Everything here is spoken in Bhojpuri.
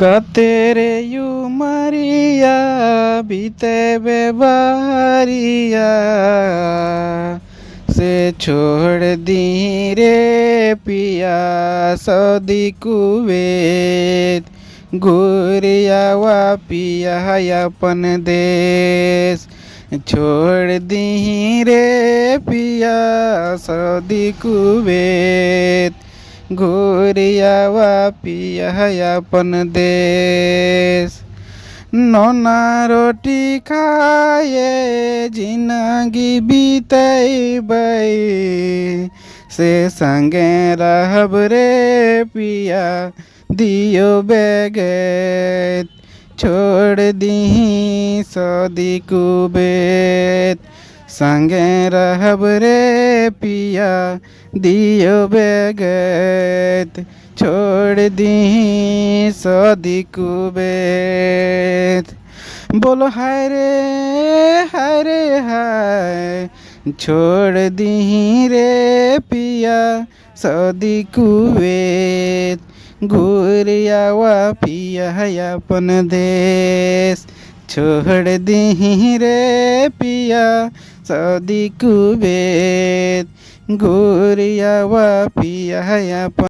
तेरे उमरिया बीते बेबारिया से छोड़ दी रे पिया सऊदी कुवैत घूरिया वा पिया अपन देश छोड़ दी रे पिया सऊदी कुवैत घूरिया वा पिया अपन देश नोना रोटी खाए जिंदगी बीतैबै से संगे रहब रे पिया दियो बेगैत छोड़ दीही सऊदी कुवैत संगे रहब रे पिया दियो बेगैत छोड़ दीही सऊदी कुवैत बोलो हाय रे हाय छोड़ दीही रे पिया सऊदी कुवैत घूरिया वा पिया अपन देश छोड़ दीही रे पिया सऊदी कुवैत घूरिया वा पिया अपन